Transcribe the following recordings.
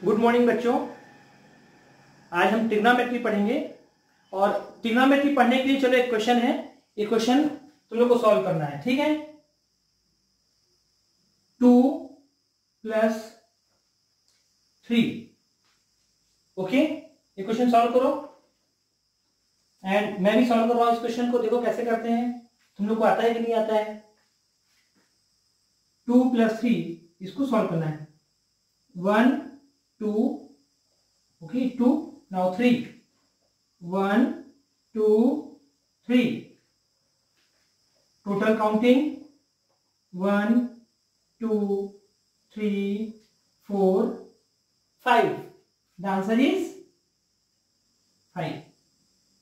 Good morning बच्चों। आज हम ट्रिग्नोमेट्री पढ़ेंगे और ट्रिग्नोमेट्री पढ़ने के लिए चलो एक क्वेश्चन है, ये क्वेश्चन तुम लोग को सॉल्व करना है। ठीक है, 2+3। ओके, ये क्वेश्चन सॉल्व करो एंड मैं भी सॉल्व कर रहा हूं इस क्वेश्चन को। देखो कैसे करते हैं, तुम लोग को आता है कि नहीं आता है। 2+3 इसको सॉल्व करना है। 1 2, okay, 2, now 3, 1 2 3, total counting 1 2 3 4 5, the answer is 5।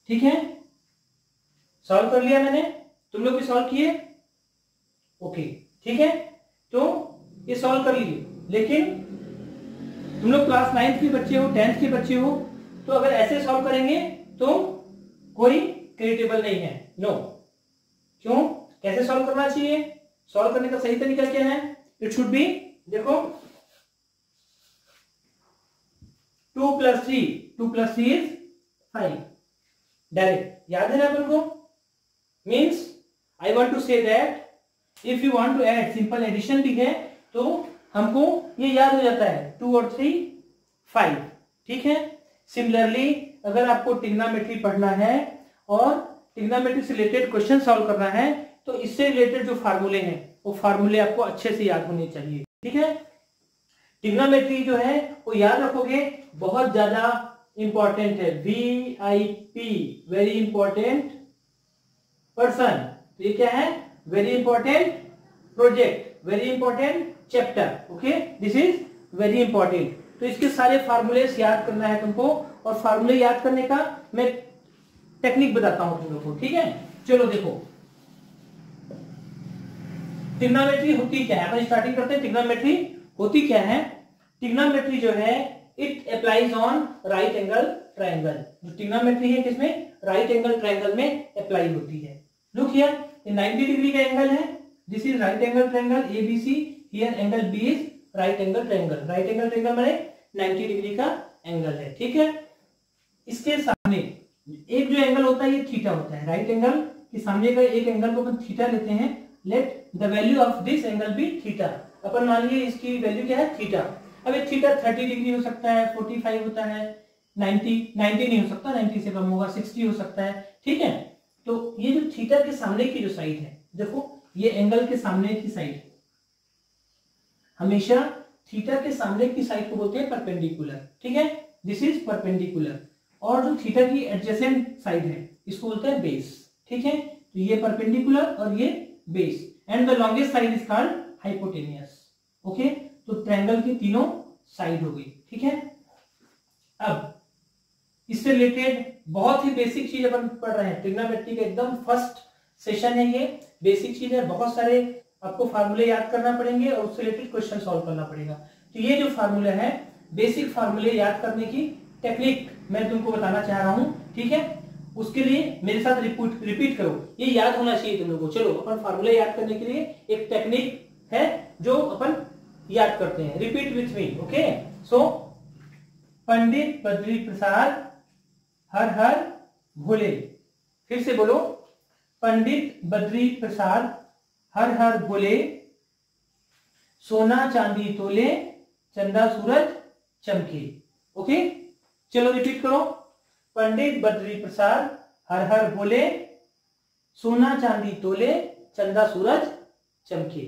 ठीक है, सॉल्व कर लिया मैंने, तुम लोग भी सॉल्व किए। ओके ठीक है, तो ये सॉल्व कर लिए, लेकिन तुम लोग क्लास 9th के बच्चे हो, 10th के बच्चे हो, तो अगर ऐसे सॉल्व करेंगे तो कोई क्रिएटेबल नहीं है। नो, क्यों, कैसे सॉल्व करना चाहिए? सॉल्व करने का सही तरीका क्या है? इट शुड बी, देखो 2+3 इज 5। डायरेक्ट याद है ना अपन को। Means I want to say that if you want to add, simple addition भी है तो हमको ये याद हो जाता है, 2 और 3 5। ठीक है, सिमिलरली अगर आपको ट्रिग्नोमेट्री पढ़ना है और ट्रिग्नोमेट्री से रिलेटेड क्वेश्चन सॉल्व करना है तो इससे रिलेटेड जो फार्मूले हैं वो फार्मूले आपको अच्छे से याद होने चाहिए। ठीक है, ट्रिग्नोमेट्री जो है वो याद रखोगे, बहुत ज्यादा इंपॉर्टेंट है। VIP, very important person. तो ये क्या है? Very important project, very important chapter. Okay, this is very important. तो इसके सारे फार्मूलेस याद करना है तुमको, और फार्मूले याद करने का मैं टेक्निक बताता हूं तुम लोग को। ठीक है, चलो देखो ट्रिग्नोमेट्री होती क्या है, अपन स्टार्टिंग करते हैं। ट्रिग्नोमेट्री होती क्या है? ट्रिग्नोमेट्री जो है it applies on right angle triangle. जो ट्रिग्नोमेट्री है किसमें? राइट एंगल ट्रायंगल में अप्लाई होती है। लुक हियर, ये 90 डिग्री का एंगल है, this is right angle triangle ABC। Here angle B is right angle triangle. Right angle triangle माने 90 डिग्री का एंगल है। ठीक है, इसके सामने एक जो एंगल होता है ये थीटा होता है। राइट एंगल के सामने का एक एंगल को अपन थीटा लेते हैं। Let the value of this angle be theta. अपन मान लीजिए इसकी वैल्यू क्या है? थीटा। अब ये थीटा 30 डिग्री हो सकता है, 45 होता है, 90 नहीं हो सकता, 90 से कम होगा, 60 हो सकता है। ठीक है, तो ये जो थीटा के सामने की जो साइड है, देखो ये एंगल के सामने की साइड, हमेशा थीटा के सामने की साइड को बोलते हैं परपेंडिकुलर। ठीक है, दिस इज परपेंडिकुलर। और जो थीटा की एडजेसेंट साइड है इसको बोलते हैं बेस। ठीक है, तो ये परपेंडिकुलर और ये base, and the longest side is called hypotenuse. Okay, तो ट्रायंगल की तीनों साइड हो गई। ठीक है, अब इससे रिलेटेड बहुत ही बेसिक चीज अपन पढ़ रहे हैं। ट्रिग्नोमेट्री का एकदम फर्स्ट सेशन है ये, बेसिक चीज है। बहुत सारे आपको फार्मूले याद करना पड़ेंगे और उससे रिलेटेड क्वेश्चन सॉल्व करना पड़ेगा। तो ये जो फार्मूला है, बेसिक फार्मूले याद करने की टेक्निक मैं तुमको बताना चाह रहा हूं। ठीक है, उसके लिए मेरे साथ रिपीट करो, ये याद होना चाहिए तुम लोगों को। चलो अपन फार्मूले याद करने के लिए एक टेक्निक है जो अपन याद करते हैं। Repeat with me. ओके, सो पंडित बद्री प्रसाद हर हर भोले। फिर से बोलो, पंडित बद्री प्रसाद हर हर भोले, सोना चांदी तोले, चंदा सूरज चमके। ओके, चलो रिपीट करो। पंडित बद्री प्रसाद हर हर भोले, सोना चांदी तोले, चंदा सूरज चमके।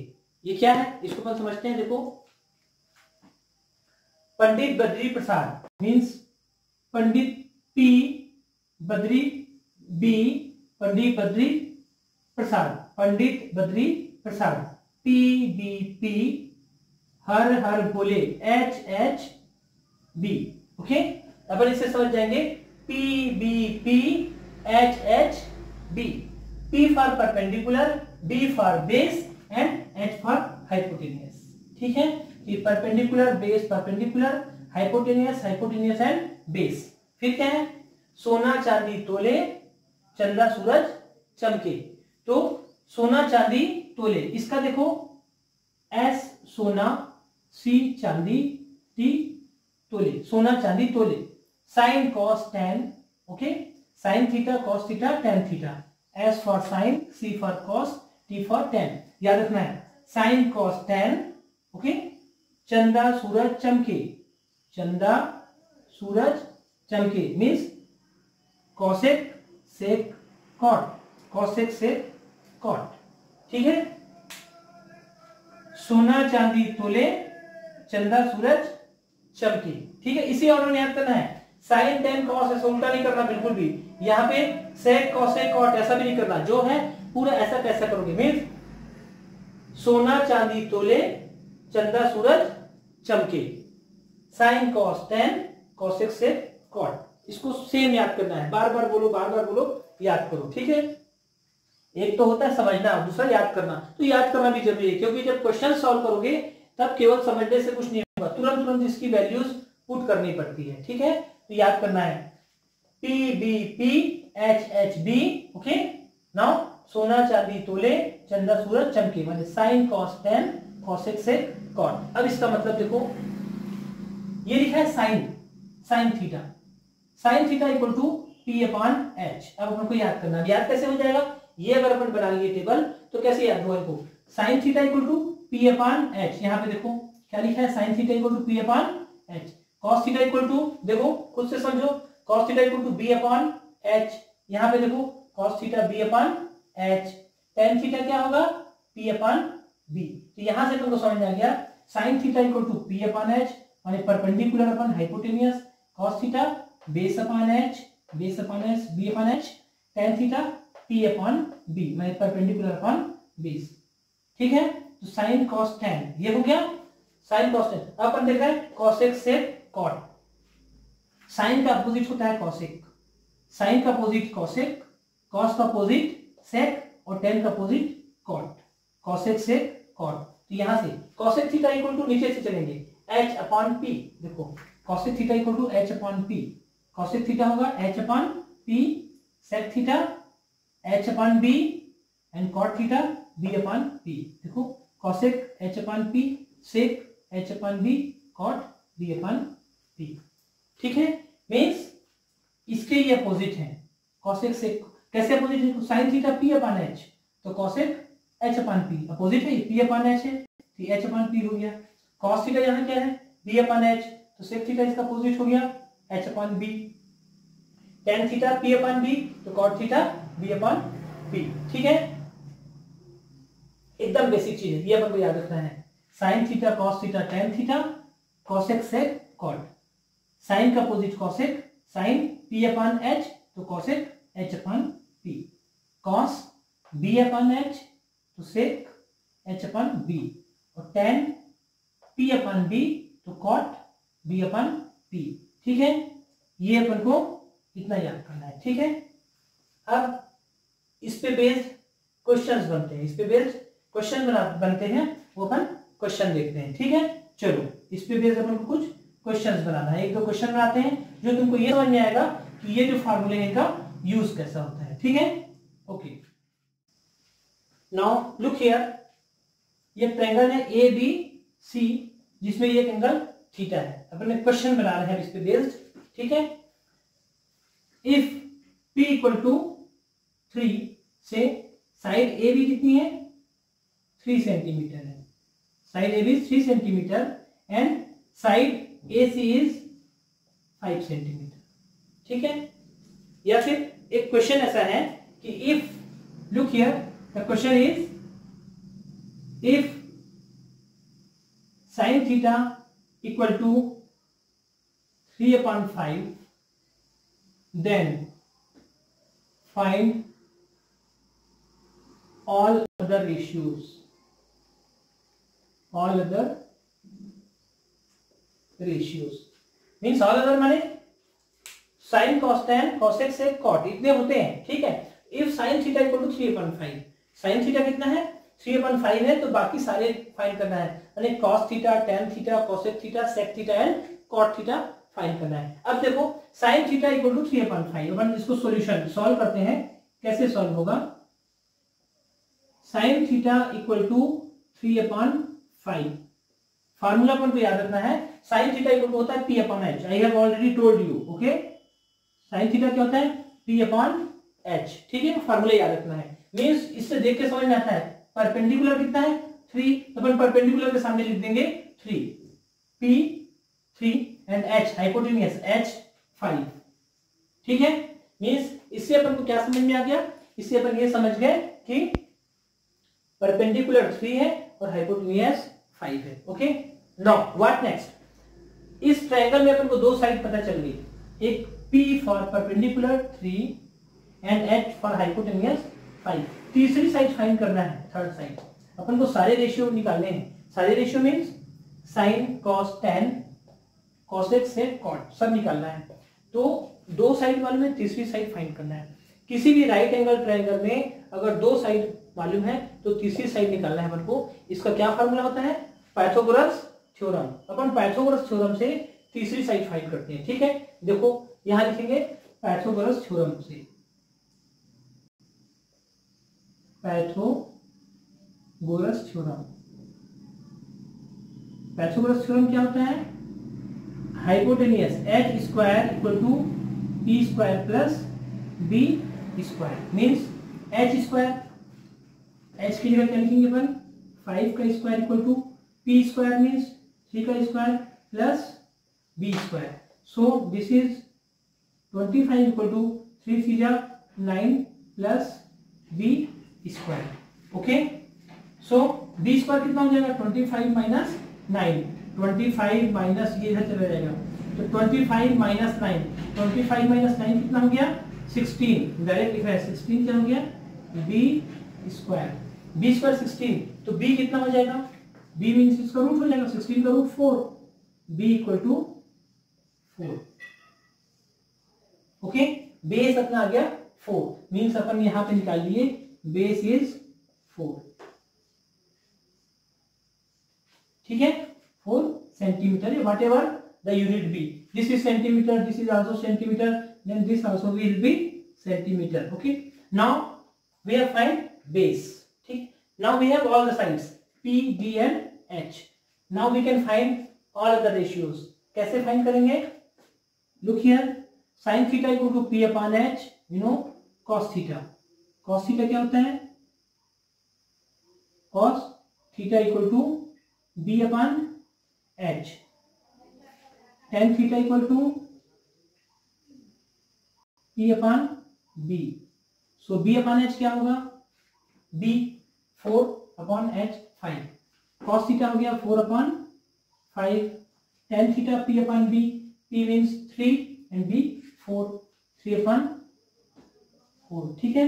ये क्या है, इसको अपन समझते हैं। देखो, पंडित बद्री प्रसाद मीन्स पंडित P, Badri B, Pandit Badri Prasad, Pandit Badri Prasad PBP, हर हर भोले HHB। ओके, अपन इससे समझ जाएंगे। PBP HHB, P for perpendicular, B for base and H for hypotenuse. ठीक है, ये perpendicular base perpendicular, hypotenuse hypotenuse and base. फिर क्या है? सोना चांदी तोले, चंदा सूरज चमके। तो सोना चांदी तोले, इसका देखो S सोना, C चांदी, T तोले, सोना चांदी तोले। Sine cos tan, okay, sine theta cos theta tan theta. S for sine, C for cos, T for tan. याद रखना है, साइन कॉस टेन, ओके। चंदा सूरज चमके, चंदा सूरज चमके means cosec sec cot, cosec sec cot, ठीक है। सोना चांदी तोले, चंदा सूरज चमके, ठीक है। इसी ऑर्डर में याद करना है। साइन टेन कॉस ऐसा उल्टा नहीं करना बिल्कुल भी। यहाँ पे सेक कॉसेक कॉट ऐसा भी नहीं करना, जो है पूरा ऐसा कैसा करोगे मीन्स सोना चांदी तोले, चंदा सूरज चमके। Sine cos tan cosec sec cot, इसको सेम याद करना है। बार बार बोलो, बार बार बोलो, याद करो, ठीक है। एक तो होता है समझना, दूसरा याद करना। तो याद करना भी जरूरी है, क्योंकि जब क्वेश्चन सॉल्व करोगे तब केवल समझने से कुछ नहीं होगा, तुरंत तुरंत इसकी वैल्यूज पुट करनी पड़ती है, ठीक है। तो याद करना है P B P H H B, okay. Now सोना चांदी तोले, चंदा सूरज चमके, मतलब sine cos tan cosec sec cot. अब इसका मतलब देखो, ये लिखा है sine, sine theta, sine theta equal to P upon H. अब अपन को याद करना, याद कैसे हो जाएगा, ये अगर अपन बना लिए टेबल तो कैसे याद होगा इनको, sine theta equal to P upon H. यहाँ पे देखो क्या लिखा है, sine theta equal to P upon H. Cos theta equal to, देखो खुद से समझो, cos theta equal to B upon H. यहाँ पे देखो cos theta B upon H. Tan theta क्या होगा, पी अपॉन बी। तो यहां से तुमको समझ में आ गया, sine theta equal to P upon H माने perpendicular upon hypotenuse. Cos theta base upon H, base upon H, B upon H. Tan theta P upon B माने परपेंडिकुलर अपॉन बेस, ठीक है। तो साइन कॉस टेन ये हो गया, sign cos ten. अब अपन देख रहे हैं कॉसेक सेक कॉट। साइन का अपोजिट होता है कॉसेक, साइन का अपोजिट कॉसेक, कॉस का अपोजिट सेक और टेन का opposite cot, cosec sec cot. तो यहां से कॉसेक थीटा इक्वल टू नीचे से चलेंगे एच अपॉन पी। देखो cosec theta equal to H upon P, cosec theta होगा H upon P, sec theta H upon B and cot theta B upon P. देखो cosec H upon P, sec H upon B, cot B upon P, ठीक है। Means इसके ये opposite है, cosec सेक कैसे opposite है, sine theta P upon H, तो cosec H upon P opposite है, पी अपॉन एच है तो एच अपॉन पी हो गया। कॉस थीटा यहाँ क्या है, बी अपॉन एच, तो सेक थीटा इसका अपोजिट हो गया H upon B. Tan theta P upon B, तो cot theta B upon P, ठीक है। एकदम बेसिक चीज है, ये अपन को याद रखना है। Sine theta cos theta tan theta, cosec sec cot. Sine का opposite cosec, sine P upon H तो cosec H upon P. Cos B upon H तो सेक एच अपॉन बी, और टेन पी अपॉन बी तो cot B upon P, ठीक है। ये अपन को इतना याद करना है, ठीक है। अब इस पे बेस्ड क्वेश्चंस बनते हैं, इस पे बेस्ड क्वेश्चन बनते हैं, वो अपन क्वेश्चन देखते हैं, ठीक है। चलो इस पे बेस्ड अपन को कुछ क्वेश्चंस बनाना है, एक दो क्वेश्चन बनाते हैं जो तुमको ये समझ में आएगा कि ये जो फार्मूले हैं इनका यूज कैसा होता है, ठीक है। ओके, नाउ लुक हियर, ये ट्रायंगल है ए बी सी जिसमें ये एंगल थीटा है। अपन एक क्वेश्चन बना रहे हैं इस पे बेस्ड, ठीक है। इफ p इक्वल टू 3 से साइड ए बी कितनी है, 3 सेंटीमीटर है, side A B 3 centimetre and side A C is 5 centimetre, ठीक है। या फिर एक क्वेश्चन ऐसा है कि if, look here the question is, if sin theta equal to 3/5, then find all other ratios, all other ratios means all other माने sin cos tan cosec sec cot इतने होते हैं, ठीक है। if sin theta equal to 3/5, sin theta कितना है 3/5 है, तो बाकी सारे फाइंड करना है, यानी cos theta, tan theta, cosec theta, sec theta and cot theta find करना है। अब देखो sin थीटा इक्वल टू 3/5, अपन इसको सॉल्यूशन सॉल्व करते हैं, कैसे सॉल्व होगा। sin theta equal to 3/5, formula अपन को याद रखना है, साइन थीटा इक्वल टू होता है P upon H. I have already told you, okay. Sine theta क्या होता है, पी अपॉन एच, ठीक है। फार्मूला याद रखना है, मींस इससे देख के समझ में आता है परपेंडिकुलर कितना है 3, अपन परपेंडिकुलर के सामने लिख देंगे 3, P 3 and H hypotenuse H 5, ठीक है। मींस इससे अपन को क्या समझ में आ गया, इससे अपन ये समझ गए कि परपेंडिकुलर 3 है और हाइपोटेन्यूज 5 है, ओके। नाउ व्हाट नेक्स्ट, इस ट्रायंगल में अपन को दो साइड पता चल गई, एक P for perpendicular 3 and H for hypotenuse 5। तीसरी साइड फाइंड करना है, थर्ड साइड। अपन को सारे रेशियो निकालने हैं, सारे ratio means sine cos tan cosec sec cot सब निकालना है। तो दो साइड मालूम है, तीसरी साइड फाइंड करना है। किसी भी राइट एंगल ट्रायंगल में अगर दो साइड मालूम है तो तीसरी साइड निकालना है अपन को। इसका क्या फार्मूला होता है, पाइथागोरस थ्योरम। अपन पाइथागोरस थ्योरम से तीसरी साइड फाइंड करते हैं, ठीक है। देखो यहां लिखेंगे पाइथागोरस थ्योरम से, पाइथागोरस थ्योरम। पाइथागोरस थ्योरम क्या होता है, hypotenuse h square equal to p square plus b square. Means h square, h की जगह क्या लिखेंगे अपन 5 का square equal to p square means 3 का square plus b square. So this is 25 equal to 3 3 जा 9 plus b square, okay. So b square कितना हो जाएगा 25 माइनस 9, 25 माइनस ये इधर चला जाएगा तो 25 माइनस 9, 25 माइनस 9 कितना हो गया 16, डायरेक्ट लिख रहा है 16 क्या हो गया b स्क्वायर। b स्क्वायर 16 तो b कितना हो जाएगा, b मींस इसका रूट हो जाएगा 16 का root 4, b equal to 4, okay. Base अपना आ गया 4, मींस अपन यहां पे निकाल लिए बेस इज 4, ठीक है। 4 centimetre, whatever the unit be, this is centimetre, this is also centimetre, then this also will be centimetre, okay. Now we have find base, ठीक। Now we have all the sides p b and h। Now we can find all other ratios. कैसे find करेंगे, look here, sin theta equal to p upon h, you know cos theta. cos theta क्या होता है, cos theta equal to b upon h। tan theta equal to p upon b। So b upon h क्या होगा, b 4 upon h 5। cos theta हो गया 4 upon 5, tan theta p upon b, p means 3 and b 4, 3 upon 4, ठीक है।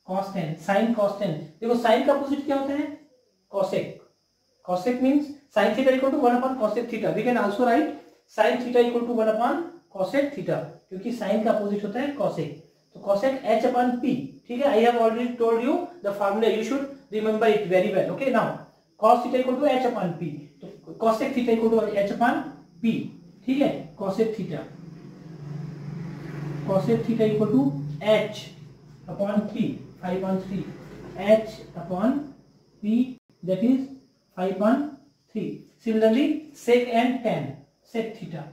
cos 10, sin cos 10, देखो sin का opposite क्या होता है cosec। cosec means sin theta equal to 1 upon cosec theta। we can also write sin theta equal to 1 upon cosec theta, क्योंकि sin का opposite होता है cosec। तो cosec h upon p, ठीक है। I have already told you the formula, you should remember it very well, okay। now cos theta equal to h upon p, तो cosec theta equal to h upon p, ठीक है। cosec theta equal to h upon p 5/3, h upon p that is 5/3। similarly sec and tan, sec theta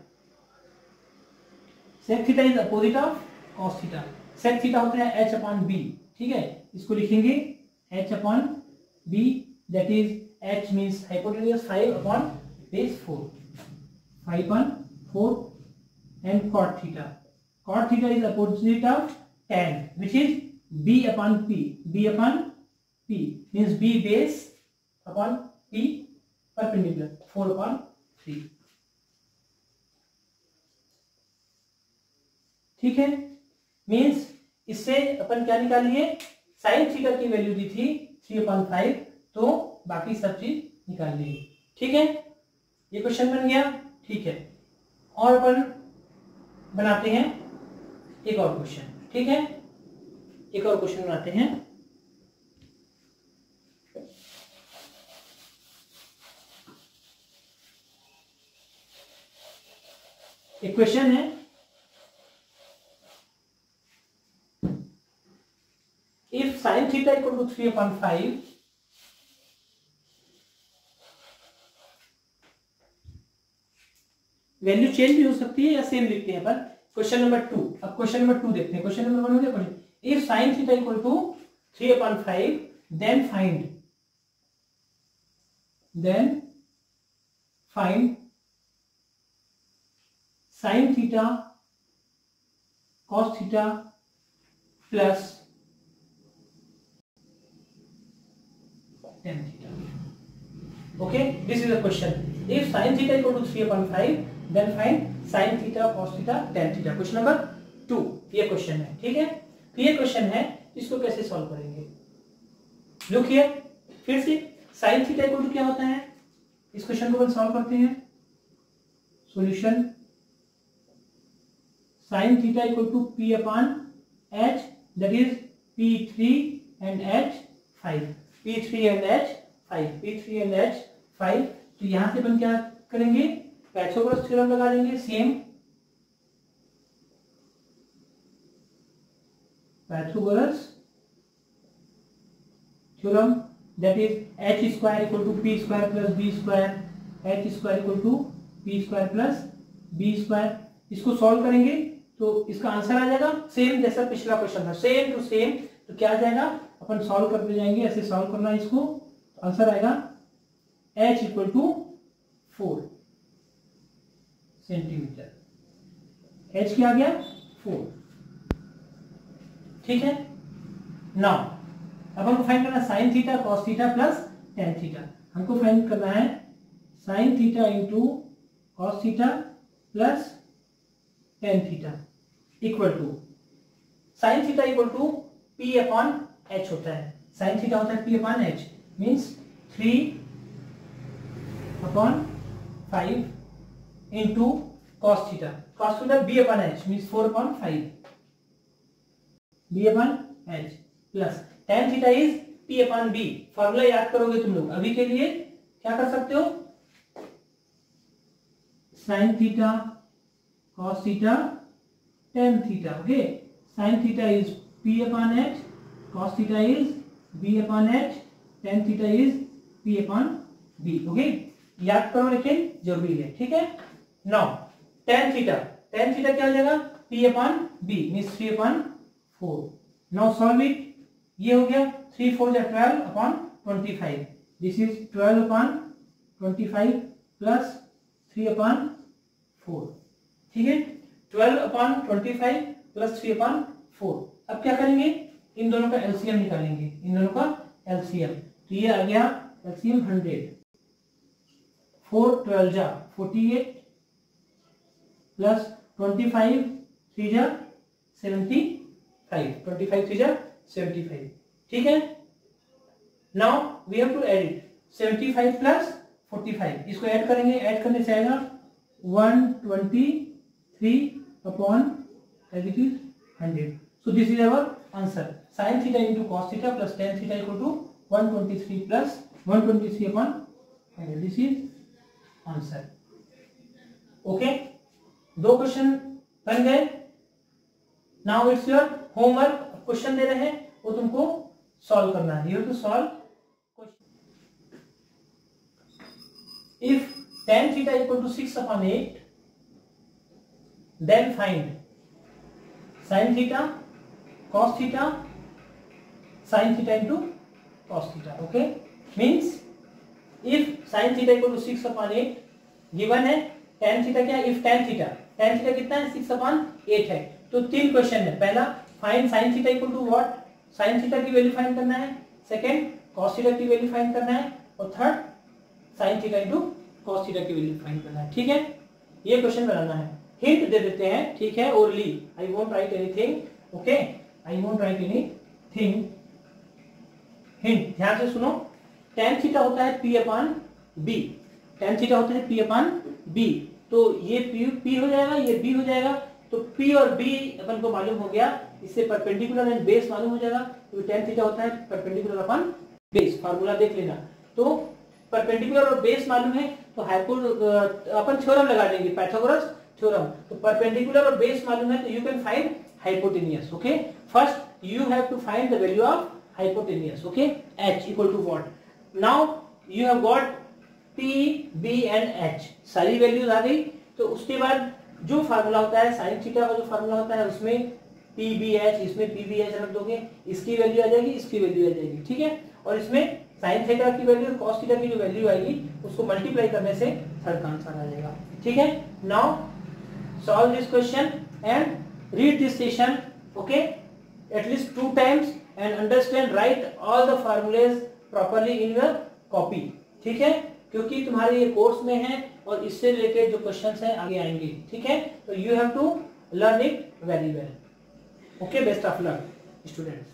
is opposite of cos theta। sec theta होता है h upon b, ठीक है। इसको लिखेंगे h upon b, that is h means hypotenuse 5 upon base 4, 5/4, and cot theta is opposite of tan, which is b upon p, b upon p means b base upon p perpendicular, 4/3, ठीक है। Means इससे अपन क्या निकालिए, sine theta की value दी थी 3/5, तो बाकी सब चीज निकाल ली, ठीक है। ये क्वेश्चन बन गया, ठीक है। और अपन बनाते हैं एक और क्वेश्चन, ठीक है। एक और क्वेश्चन बनाते हैं। एक क्वेश्चन है, if sin theta equal to 3/5 value change भी हो सकती है या सेम लिखते हैं अपन। क्वेश्चन नंबर 2, अब क्वेश्चन नंबर 2 देखते हैं। क्वेश्चन नंबर 1 हो गया। Question if sin theta equal to 3/5 then find sin theta cos theta plus tan theta. Okay, this is a question. If sin theta equal to 3/5, then find sin theta, cos theta, tan theta. Question number 2 ये question है, ठीक है। तो ये question है, इसको कैसे solve करेंगे। लुक हियर, फिर से sin थीटा इक्वल टू क्या होता है, इस क्वेश्चन को अपन सॉल्व करते हैं। Solution sin theta equal to p/h, that is p3 and h5, p3 and h5। तो यहां से अपन क्या करेंगे, पाइथागोरस थ्योरम लगा देंगे। Same Pythagoras theorem, that is h square equal to p square plus b square, h square equal to p square plus b square. इसको solve करेंगे तो इसका आंसर आ जाएगा सेम जैसा पिछला क्वेश्चन था, सेम टू सेम। तो क्या आ जाएगा, अपन सॉल्व करते जाएंगे, ऐसे सॉल्व करना है इसको। आंसर आएगा h equal to 4 centimetre. h क्या आ गया, 4, ठीक है। नाउ अब हमको फाइंड करना है sine theta cos theta plus tan theta. हमको फाइंड करना है sine theta into cos theta plus tan theta equal to sine theta equal to p/h होता है। साइन थीटा होता है p/h, means 3/5 into cos theta. Cos theta b/h means 4/5 b/h plus tan theta is p/b। Formula याद करोगे तुम लोग। अभी के लिए क्या कर सकते हो, sign theta cos theta tan theta. Okay, sine theta is p/h, cos theta is b/h, tan theta is p/b। Okay, याद करो लेकिन जरूरी है, ठीक है। नाउ tan थीटा क्या हो जाएगा, p/b means 3/4। Now solve it. ये हो गया 3 4 12/25, दिस इज 12/25 प्लस 3/4, ठीक है। 12/25 प्लस 3/4। अब क्या करेंगे, इन दोनों का एलसीएम निकालेंगे, इन दोनों का एलसीएम। तो ये आ गया एलसीएम 100, 4 12 जा 48 प्लस 25 3 जा 75, 25 3 जा 75, ठीक है। Now we have to add it, 75 plus 45, इसको ऐड करेंगे। ऐड करने से आएगा 123/100। So this is our answer. Sin theta into cos theta plus tan theta equal to 123 plus 123/100. This is answer. Okay. 2 question बन गए। Now it's your homework. Question दे रहे हैं वो तुमको सॉल्व करना है। You have to solve question. If tan theta equal to 6/8, then find sin theta cos theta sin theta into cos theta। okay, means if sin theta equal to 6/8 given है, tan theta क्या, if tan theta कितना है 6/8 है। तो 3 question है। पहला find sin theta equal to what, sin theta की value find करना है। सेकंड cos theta की वैल्यू फाइंड करना है। और third sin theta into cos theta की वैल्यू फाइंड करना है, ठीक है। ये क्वेश्चन बनाना है। हिंट दे देते हैं, ठीक है। Orally I won't right anything, okay, I won't right anything. Hint ध्यान से सुनो। tan थीटा होता है p/b, tan थीटा होता है p/b। तो ये p हो जाएगा, ये b हो जाएगा। तो p और b अपन को मालूम हो गया, इससे परपेंडिकुलर एंड बेस मालूम हो जाएगा। तो tan थीटा होता है परपेंडिकुलर अपन बेस, फार्मूला देख लेना। तो परपेंडिकुलर और बेस मालूम है तो अपन थ्योरम लगा देंगे, पाइथागोरस थ्योरम। तो परपेंडिकुलर और बेस मालूम है तो you can find hypotenuse. Okay, first you have to find the value of hypotenuse. Okay, h equal to what, now you have got p b and h, सारी values आ गई। तो उसके बाद जो फार्मूला होता है साइन थीटा का जो फार्मूला होता है उसमें PBH, इसमें PBH रख दोगे, इसकी वैल्यू आ जाएगी, इसकी वैल्यू आ जाएगी, ठीक है। और इसमें साइन थीटा की वैल्यू और कॉस थीटा की जो वैल्यू आएगी उसको मल्टीप्लाई करने से थर्ड का आंसर आ जाएगा, ठीक है। Now solve this question and read this session, okay, at least 2 times and understand, write all the formulas properly in your copy, ठीक है, क्योंकि तुम्हारे ये कोर्स में है और इससे रिलेटेड जो क्वेश्चंस हैं आगे आएंगे, ठीक है। तो you have to learn it very well, okay. Best of luck students.